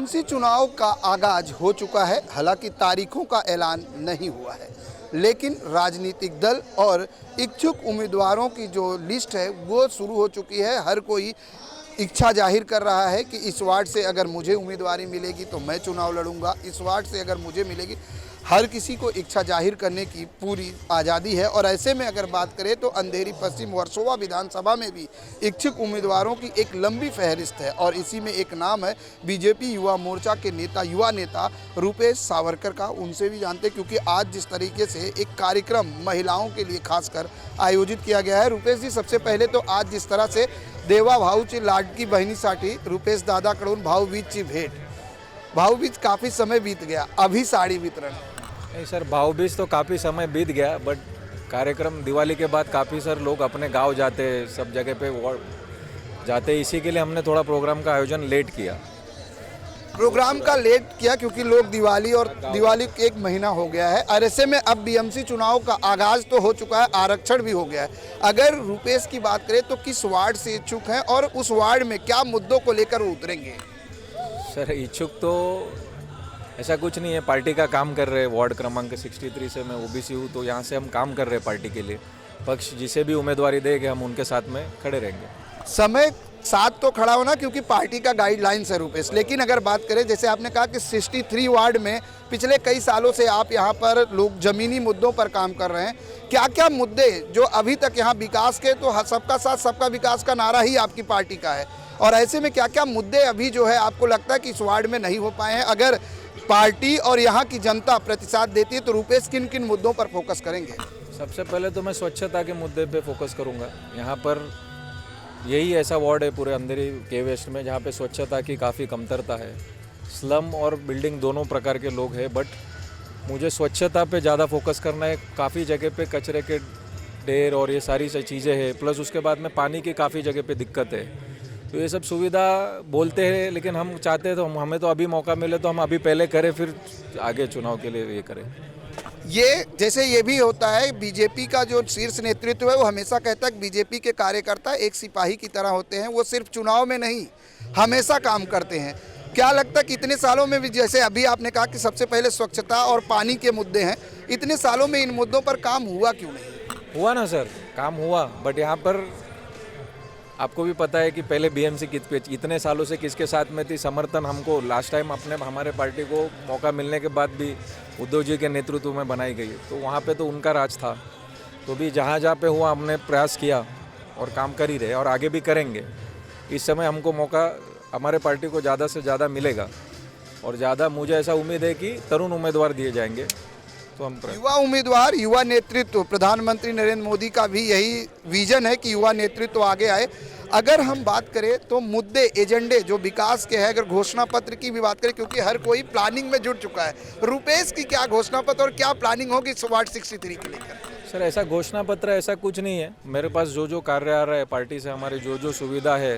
BMC चुनाव का आगाज हो चुका है। हालांकि तारीखों का ऐलान नहीं हुआ है, लेकिन राजनीतिक दल और इच्छुक उम्मीदवारों की जो लिस्ट है वो शुरू हो चुकी है। हर कोई इच्छा जाहिर कर रहा है कि इस वार्ड से अगर मुझे उम्मीदवारी मिलेगी तो मैं चुनाव लड़ूंगा, इस वार्ड से अगर मुझे मिलेगी। हर किसी को इच्छा जाहिर करने की पूरी आज़ादी है। और ऐसे में अगर बात करें तो अंधेरी पश्चिम वर्सोवा विधानसभा में भी इच्छुक उम्मीदवारों की एक लंबी फहरिस्त है और इसी में एक नाम है बीजेपी युवा मोर्चा के युवा नेता रुपेश सावरकर का। उनसे भी जानते, क्योंकि आज जिस तरीके से एक कार्यक्रम महिलाओं के लिए खासकर आयोजित किया गया है। रुपेश जी, सबसे पहले तो आज जिस तरह से देवा भाऊची लाडकी बहिणीसाठी रुपेश दादाकडून भाऊबीजची भेट, भाऊबीज काफ़ी समय बीत गया, अभी साड़ी वितरण। नहीं सर, भाऊबीज तो काफ़ी समय बीत गया, बट कार्यक्रम दिवाली के बाद काफ़ी सर लोग अपने गांव जाते, सब जगह पे जाते, इसी के लिए हमने थोड़ा प्रोग्राम का आयोजन लेट किया। प्रोग्राम का लेट किया क्योंकि लोग दिवाली एक महीना हो गया है और ऐसे में अब बीएमसी चुनाव का आगाज तो हो चुका है, आरक्षण भी हो गया है। अगर रुपेश की बात करें तो किस वार्ड से इच्छुक हैं और उस वार्ड में क्या मुद्दों को लेकर वो उतरेंगे? सर इच्छुक तो ऐसा कुछ नहीं है, पार्टी का काम कर रहे हैं। वार्ड क्रमांक 63 से मैं ओबीसी हूँ, तो यहाँ से हम काम कर रहे हैं पार्टी के लिए। पक्ष जिसे भी उम्मीदवारी देंगे हम उनके साथ में खड़े रहेंगे। समय साथ तो खड़ा होना क्योंकि पार्टी का गाइडलाइंस है रुपेश, लेकिन अगर बात करें जैसे आपने कहा कि 63 वार्ड में पिछले कई सालों से आप यहाँ पर लोग जमीनी मुद्दों पर काम कर रहे हैं। क्या क्या मुद्दे जो अभी तक यहाँ विकास के, तो सबका साथ सबका विकास का नारा ही आपकी पार्टी का है, और ऐसे में क्या क्या मुद्दे अभी जो है आपको लगता है कि इस वार्ड में नहीं हो पाए हैं? अगर पार्टी और यहाँ की जनता प्रतिसाद देती है तो रुपेश किन किन मुद्दों पर फोकस करेंगे? सबसे पहले तो मैं स्वच्छता के मुद्दे पे फोकस करूँगा। यहाँ पर यही ऐसा वार्ड है पूरे अंधेरी के वेस्ट में जहाँ पे स्वच्छता की काफ़ी कमतरता है। स्लम और बिल्डिंग दोनों प्रकार के लोग हैं, बट मुझे स्वच्छता पे ज़्यादा फोकस करना है। काफ़ी जगह पे कचरे के ढेर और ये सारी चीज़ें हैं, प्लस उसके बाद में पानी की काफ़ी जगह पे दिक्कत है। तो ये सब सुविधा बोलते हैं, लेकिन हम चाहते हैं तो हमें तो अभी मौका मिले तो हम अभी पहले करें, फिर आगे चुनाव के लिए ये करें। ये जैसे ये भी होता है, बीजेपी का जो शीर्ष नेतृत्व है वो हमेशा कहता है कि बीजेपी के कार्यकर्ता एक सिपाही की तरह होते हैं, वो सिर्फ चुनाव में नहीं हमेशा काम करते हैं। क्या लगता है कि इतने सालों में भी, जैसे अभी आपने कहा कि सबसे पहले स्वच्छता और पानी के मुद्दे हैं, इतने सालों में इन मुद्दों पर काम हुआ क्यों नहीं? हुआ ना सर, काम हुआ, बट यहाँ पर आपको भी पता है कि पहले बीएमसी इतने सालों से किसके साथ में थी। समर्थन हमको लास्ट टाइम हमारे पार्टी को मौका मिलने के बाद भी उद्धव जी के नेतृत्व में बनाई गई, तो वहाँ पे तो उनका राज था। तो भी जहाँ जहाँ पे हुआ हमने प्रयास किया और काम कर ही रहे और आगे भी करेंगे। इस समय हमको मौका हमारे पार्टी को ज़्यादा से ज़्यादा मिलेगा और ज़्यादा मुझे ऐसा उम्मीद है कि तरुण उम्मीदवार दिए जाएंगे। तो हम युवा उम्मीदवार, युवा नेतृत्व, प्रधानमंत्री नरेंद्र मोदी का भी यही विजन है कि युवा नेतृत्व आगे आए। अगर हम बात करें तो मुद्दे, एजेंडे जो विकास के हैं, अगर घोषणा पत्र की भी बात करें, क्योंकि हर कोई प्लानिंग में जुट चुका है, रुपेश की क्या घोषणा पत्र और क्या प्लानिंग होगी वार्ड 63 के लेकर? सर ऐसा घोषणा पत्र ऐसा कुछ नहीं है। मेरे पास जो कार्य आ रहा है पार्टी से, हमारी जो सुविधा है,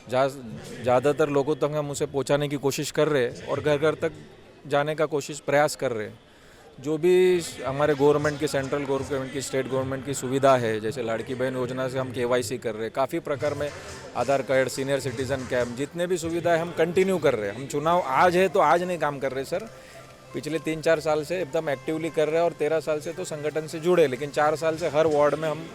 ज़्यादातर लोगों तक हम उसे पहुँचाने की कोशिश कर रहे हैं और घर घर तक जाने का प्रयास कर रहे हैं। जो भी हमारे गवर्नमेंट की, सेंट्रल गवर्नमेंट की, स्टेट गवर्नमेंट की सुविधा है, जैसे लाड़की बहन योजना से हम केवाईसी कर रहे हैं, काफ़ी प्रकार में आधार कार्ड, सीनियर सिटीजन कैंप, जितने भी सुविधा है हम कंटिन्यू कर रहे हैं। हम चुनाव आज है तो आज नहीं काम कर रहे सर, पिछले 3-4 साल से एकदम एक्टिवली कर रहे हैं और 13 साल से तो संगठन से जुड़े, लेकिन 4 साल से हर वार्ड में हम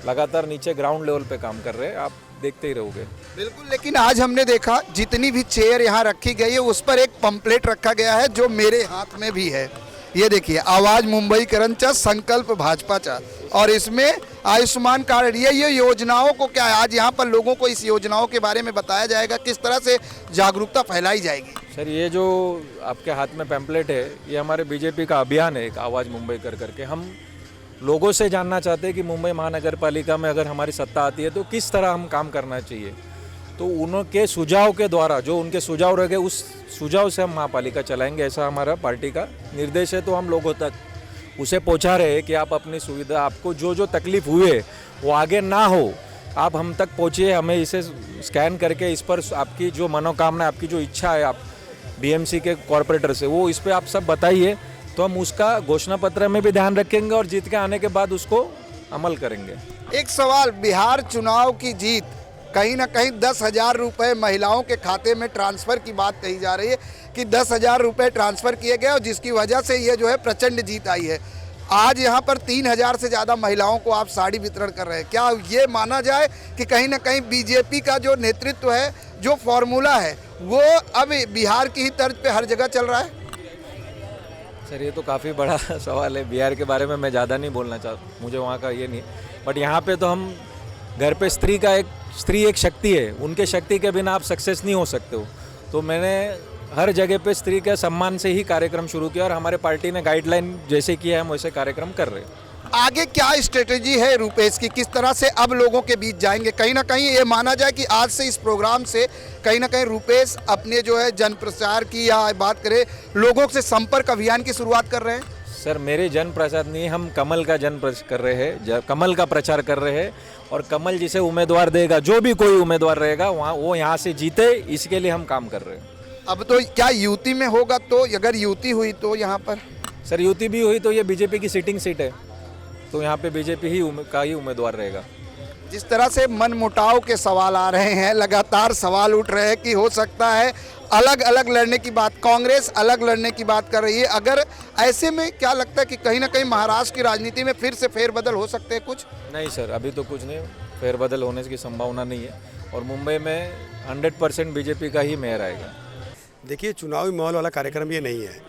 लगातार नीचे ग्राउंड लेवल पे काम कर रहे हैं। आप देखते ही रहोगे। बिल्कुल, लेकिन आज हमने देखा जितनी भी चेयर यहाँ रखी गई है उस पर एक पंपलेट रखा गया है जो मेरे हाथ में भी है। ये देखिए, आवाज मुंबईकरांचा, संकल्प भाजपाचा, और इसमें आयुष्मान कार्ड, ये योजनाओं को क्या है, आज यहाँ पर लोगों को इस योजनाओं के बारे में बताया जाएगा, किस तरह से जागरूकता फैलाई जाएगी? सर ये जो आपके हाथ में पैम्पलेट है, ये हमारे बीजेपी का अभियान है, एक आवाज़ मुंबई करके। हम लोगों से जानना चाहते हैं कि मुंबई महानगर पालिका में अगर हमारी सत्ता आती है तो किस तरह हम काम करना चाहिए। तो उनके सुझाव के द्वारा, जो उनके सुझाव रह गए, उस सुझाव से हम महापालिका चलाएंगे, ऐसा हमारा पार्टी का निर्देश है। तो हम लोगों तक उसे पहुंचा रहे हैं कि आप अपनी सुविधा, आपको जो तकलीफ हुए वो आगे ना हो, आप हम तक पहुंचिए, हमें इसे स्कैन करके इस पर आपकी जो मनोकामना, आपकी जो इच्छा है आप बीएमसी के कॉरपोरेटर से, वो इस पर आप सब बताइए, तो हम उसका घोषणा पत्र में भी ध्यान रखेंगे और जीत के आने के बाद उसको अमल करेंगे। एक सवाल, बिहार चुनाव की जीत कहीं ना कहीं 10,000 रुपये महिलाओं के खाते में ट्रांसफ़र की बात कही जा रही है कि 10,000 रुपये ट्रांसफ़र किए गए और जिसकी वजह से ये जो है प्रचंड जीत आई है। आज यहाँ पर 3,000 से ज़्यादा महिलाओं को आप साड़ी वितरण कर रहे हैं। क्या ये माना जाए कि कहीं ना कहीं बीजेपी का जो नेतृत्व है, जो फॉर्मूला है, वो अब बिहार की ही तर्ज पे हर जगह चल रहा है? सर ये तो काफ़ी बड़ा सवाल है। बिहार के बारे में मैं ज़्यादा नहीं बोलना चाहता, मुझे वहाँ का ये नहीं। बट यहाँ पे तो हम घर पे स्त्री एक शक्ति है, उनके शक्ति के बिना आप सक्सेस नहीं हो सकते हो। तो मैंने हर जगह पे स्त्री के सम्मान से ही कार्यक्रम शुरू किया और हमारे पार्टी ने गाइडलाइन जैसे किया है हम वैसे कार्यक्रम कर रहे हैं। आगे क्या स्ट्रेटेजी है रूपेश की, किस तरह से अब लोगों के बीच जाएंगे? कहीं ना कहीं ये माना जाए कि आज से इस प्रोग्राम से कहीं ना कहीं रूपेश अपने जो है जन प्रचार की या बात करें लोगों से संपर्क अभियान की शुरुआत कर रहे हैं? सर मेरे जन प्रचार नहीं, हम कमल का कर रहे हैं, कमल का प्रचार कर रहे हैं और कमल जिसे उम्मीदवार देगा, जो भी कोई उम्मीदवार रहेगा वहाँ वो यहाँ से जीते, इसके लिए हम काम कर रहे हैं। अब तो क्या यूटी में होगा? तो अगर यूटी हुई तो यहाँ पर सर यूटी भी हुई तो ये बीजेपी की सिटिंग सीट है, तो यहाँ पे बीजेपी का ही उम्मीदवार रहेगा। जिस तरह से मन मुटाव के सवाल आ रहे हैं, लगातार सवाल उठ रहे हैं कि हो सकता है अलग अलग लड़ने की बात, कांग्रेस अलग लड़ने की बात कर रही है, अगर ऐसे में क्या लगता है कि कहीं ना कहीं महाराष्ट्र की राजनीति में फिर से फेरबदल हो सकते हैं कुछ? नहीं सर, अभी तो कुछ नहीं, फेरबदल होने की संभावना नहीं है और मुंबई में 100% बीजेपी का ही मेयर आएगा। देखिए, चुनावी माहौल वाला कार्यक्रम ये नहीं है।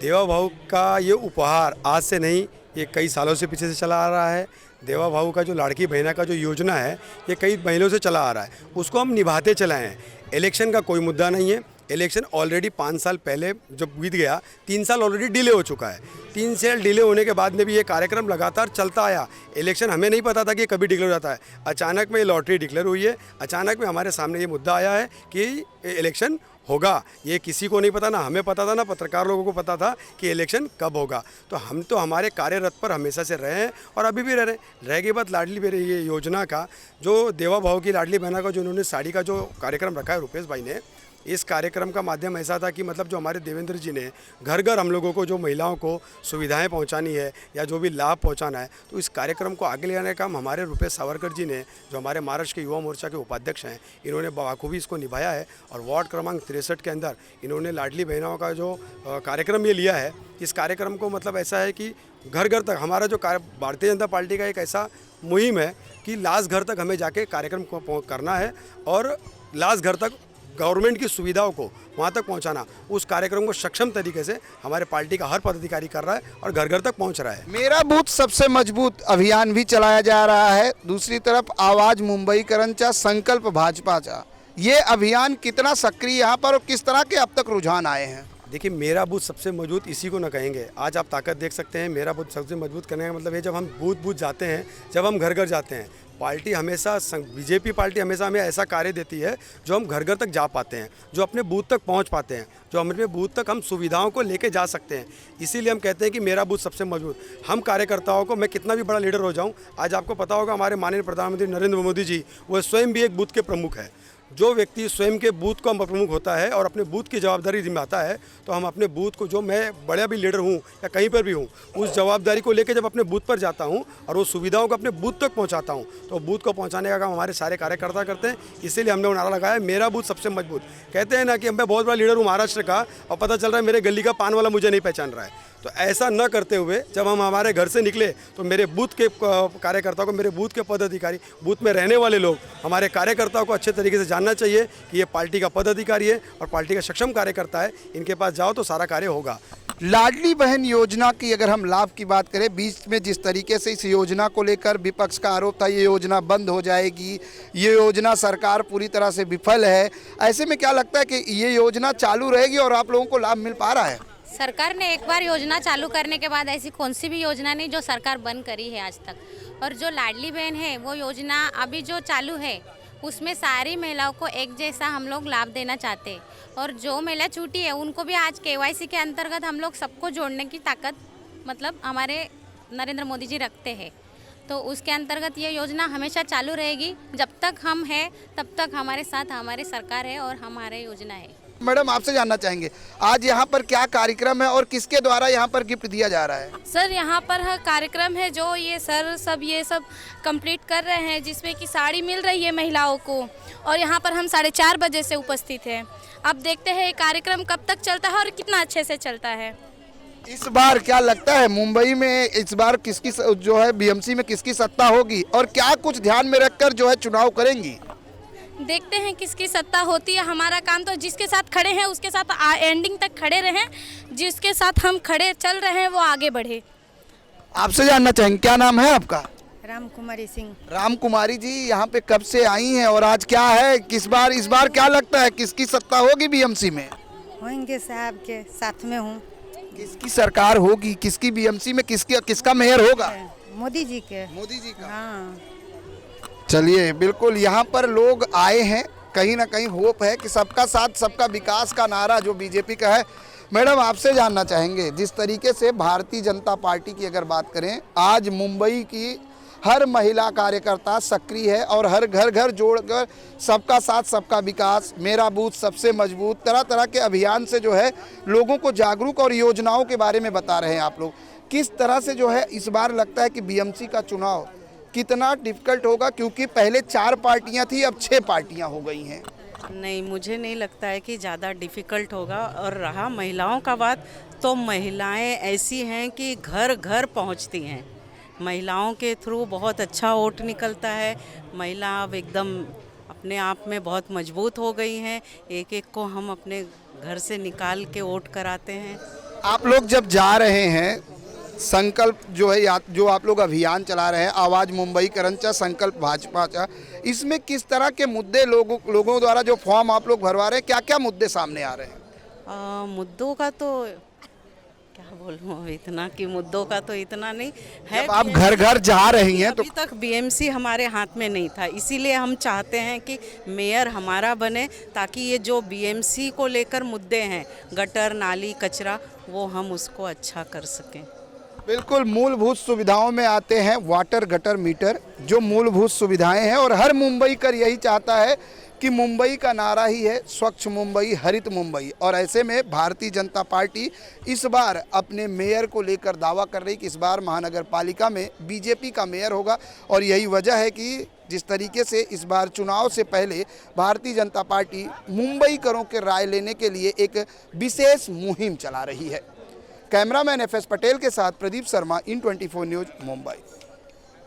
देवा भाऊ का ये उपहार आज से नहीं, ये कई सालों से पीछे से चला आ रहा है। देवा भाऊ का जो लाड़की बहना का जो योजना है, ये कई महीनों से चला आ रहा है, उसको हम निभाते चले हैं। इलेक्शन का कोई मुद्दा नहीं है। इलेक्शन ऑलरेडी 5 साल पहले जब बीत गया, 3 साल ऑलरेडी डिले हो चुका है। 3 साल डिले होने के बाद में भी ये कार्यक्रम लगातार चलता आया। इलेक्शन हमें नहीं पता था कि कभी डिक्लेयर हो जाता है, अचानक में ये लॉटरी डिक्लेयर हुई है, अचानक में हमारे सामने ये मुद्दा आया है कि इलेक्शन होगा। ये किसी को नहीं पता, ना हमें पता था, ना पत्रकार लोगों को पता था कि इलेक्शन कब होगा। तो हम तो हमारे कार्यरत पर हमेशा से रहे हैं और अभी भी रह रहे हैं। रह गई बात लाडली बहन ये योजना का, जो देवा भाऊ की लाडली बहना का जो उन्होंने साड़ी का जो कार्यक्रम रखा है रुपेश भाई ने, इस कार्यक्रम का माध्यम ऐसा था कि मतलब जो हमारे देवेंद्र जी ने घर घर हम लोगों को जो महिलाओं को सुविधाएं पहुंचानी है या जो भी लाभ पहुंचाना है, तो इस कार्यक्रम को आगे ले जाने का काम हमारे रुपेश सावरकर जी ने, जो हमारे महाराष्ट्र के युवा मोर्चा के उपाध्यक्ष हैं, इन्होंने बखूबी इसको निभाया है। और वार्ड क्रमांक 63 के अंदर इन्होंने लाडली बहनों का जो कार्यक्रम ये लिया है, इस कार्यक्रम को मतलब ऐसा है कि घर घर तक हमारा जो भारतीय जनता पार्टी का एक ऐसा मुहिम है कि लास्ट घर तक हमें जाके कार्यक्रम को करना है और लास्ट घर तक गवर्नमेंट की सुविधाओं को वहाँ तक पहुँचाना। उस कार्यक्रम को सक्षम तरीके से हमारे पार्टी का हर पदाधिकारी कर रहा है और घर घर तक पहुँच रहा है। मेरा बूथ सबसे मजबूत अभियान भी चलाया जा रहा है। दूसरी तरफ आवाज़ मुंबईकरांचा, संकल्प भाजपाचा, ये अभियान कितना सक्रिय यहाँ पर और किस तरह के अब तक रुझान आए हैं? देखिए, मेरा बूथ सबसे मजबूत इसी को ना कहेंगे। आज आप ताकत देख सकते हैं। मेरा बूथ सबसे मजबूत करने का मतलब है जब हम बूथ जाते हैं, जब हम घर घर जाते हैं, पार्टी हमेशा बीजेपी पार्टी हमेशा हमें ऐसा कार्य देती है जो हम घर घर तक जा पाते हैं, जो अपने बूथ तक पहुंच पाते हैं, जो अपने बूथ तक हम सुविधाओं को लेके जा सकते हैं। इसीलिए हम कहते हैं कि मेरा बूथ सबसे मजबूत। हम कार्यकर्ताओं को, मैं कितना भी बड़ा लीडर हो जाऊं, आज आपको पता होगा हमारे माननीय प्रधानमंत्री नरेंद्र मोदी जी, वो स्वयं भी एक बूथ के प्रमुख है। जो व्यक्ति स्वयं के बूथ का प्रमुख होता है और अपने बूथ की जवाबदारी निभाता है, तो हम अपने बूथ को, जो मैं बड़ा भी लीडर हूँ या कहीं पर भी हूँ, उस जवाबदारी को लेकर जब अपने बूथ पर जाता हूँ और वो सुविधाओं को अपने बूथ तक पहुँचाता हूँ, तो बूथ को पहुँचाने का काम हमारे सारे कार्यकर्ता करते हैं। इसीलिए हमने वो नारा लगाया है, मेरा बूथ सबसे मजबूत। कहते हैं ना कि मैं बहुत बड़ा लीडर हूँ महाराष्ट्र का और पता चल रहा है मेरे गली का पान वाला मुझे नहीं पहचान रहा है। तो ऐसा न करते हुए जब हम हमारे घर से निकले तो मेरे बूथ के कार्यकर्ताओं को, मेरे बूथ के पदाधिकारी, बूथ में रहने वाले लोग, हमारे कार्यकर्ताओं को अच्छे तरीके से जानना चाहिए कि ये पार्टी का पदाधिकारी है और पार्टी का सक्षम कार्यकर्ता है। इनके पास जाओ तो सारा कार्य होगा। लाडली बहन योजना की अगर हम लाभ की बात करें, बीच में जिस तरीके से इस योजना को लेकर विपक्ष का आरोप था ये योजना बंद हो जाएगी, ये योजना सरकार पूरी तरह से विफल है, ऐसे में क्या लगता है कि ये योजना चालू रहेगी और आप लोगों को लाभ मिल पा रहा है? सरकार ने एक बार योजना चालू करने के बाद ऐसी कौन सी भी योजना नहीं जो सरकार बंद करी है आज तक। और जो लाडली बहन है वो योजना अभी जो चालू है उसमें सारी महिलाओं को एक जैसा हम लोग लाभ देना चाहते हैं। और जो महिला छूटी है उनको भी आज KYC के अंतर्गत हम लोग सबको जोड़ने की ताकत मतलब हमारे नरेंद्र मोदी जी रखते हैं। तो उसके अंतर्गत ये योजना हमेशा चालू रहेगी। जब तक हम हैं तब तक हमारे साथ हमारी सरकार है और हमारे योजना है। मैडम आपसे जानना चाहेंगे आज यहाँ पर क्या कार्यक्रम है और किसके द्वारा यहाँ पर गिफ्ट दिया जा रहा है? सर यहाँ पर कार्यक्रम है जो ये सर सब ये सब कंप्लीट कर रहे हैं, जिसमें कि साड़ी मिल रही है महिलाओं को, और यहाँ पर हम 4:30 बजे से उपस्थित हैं। अब देखते हैं ये कार्यक्रम कब तक चलता है और कितना अच्छे से चलता है। इस बार क्या लगता है मुंबई में इस बार किसकी जो है बीएमसी में किसकी सत्ता होगी और क्या कुछ ध्यान में रखकर जो है चुनाव करेंगी? देखते हैं किसकी सत्ता होती है। हमारा काम तो जिसके साथ खड़े हैं उसके साथ एंडिंग तक खड़े रहें, जिसके साथ हम खड़े चल रहे हैं वो आगे बढ़े। आपसे जानना चाहेंगे क्या नाम है आपका? राम कुमारी सिंह। राम कुमारी जी यहाँ पे कब से आई हैं और आज क्या है इस बार क्या लगता है किसकी सत्ता होगी बीएमसी में? होंगे साहब के साथ में हूँ। किसकी सरकार होगी, किसकी बीएमसी में किसका मेयर होगा? मोदी जी के। मोदी जी का। हाँ चलिए बिल्कुल यहाँ पर लोग आए हैं, कहीं ना कहीं होप है कि सबका साथ सबका विकास का नारा जो बीजेपी का है। मैडम आपसे जानना चाहेंगे जिस तरीके से भारतीय जनता पार्टी की अगर बात करें आज मुंबई की हर महिला कार्यकर्ता सक्रिय है और हर घर घर जोड़कर सबका साथ सबका विकास, मेरा बूथ सबसे मजबूत, तरह तरह के अभियान से जो है लोगों को जागरूक और योजनाओं के बारे में बता रहे हैं आप लोग। किस तरह से जो है इस बार लगता है कि बीएमसी का चुनाव कितना डिफिकल्ट होगा, क्योंकि पहले 4 पार्टियां थी अब 6 पार्टियां हो गई हैं? नहीं, मुझे नहीं लगता है कि ज़्यादा डिफ़िकल्ट होगा। और रहा महिलाओं का बात, तो महिलाएं ऐसी हैं कि घर घर पहुंचती हैं। महिलाओं के थ्रू बहुत अच्छा वोट निकलता है। महिला अब एकदम अपने आप में बहुत मजबूत हो गई हैं। एक एक को हम अपने घर से निकाल के वोट कराते हैं। आप लोग जब जा रहे हैं संकल्प जो है जो आप लोग अभियान चला रहे हैं आवाज़ मुंबई करंचा संकल्प भाजपा का, इसमें किस तरह के मुद्दे लोगों द्वारा जो फॉर्म आप लोग भरवा रहे हैं क्या क्या मुद्दे सामने आ रहे हैं? मुद्दों का तो क्या बोलूँ, इतना कि मुद्दों का तो इतना नहीं है। जब आप घर घर जा रही हैं तो अभी तक बीएमसी हमारे हाथ में नहीं था, इसीलिए हम चाहते हैं कि मेयर हमारा बने, ताकि ये जो बीएमसी को लेकर मुद्दे हैं, गटर नाली कचरा, वो हम उसको अच्छा कर सकें। बिल्कुल मूलभूत सुविधाओं में आते हैं वाटर गटर मीटर, जो मूलभूत सुविधाएं हैं और हर मुंबईकर यही चाहता है कि मुंबई का नारा ही है स्वच्छ मुंबई हरित मुंबई। और ऐसे में भारतीय जनता पार्टी इस बार अपने मेयर को लेकर दावा कर रही कि इस बार महानगर पालिका में बीजेपी का मेयर होगा। और यही वजह है कि जिस तरीके से इस बार चुनाव से पहले भारतीय जनता पार्टी मुंबईकरों के राय लेने के लिए एक विशेष मुहिम चला रही है। कैमरामैन FS पटेल के साथ प्रदीप शर्मा, IN24 न्यूज़, मुंबई।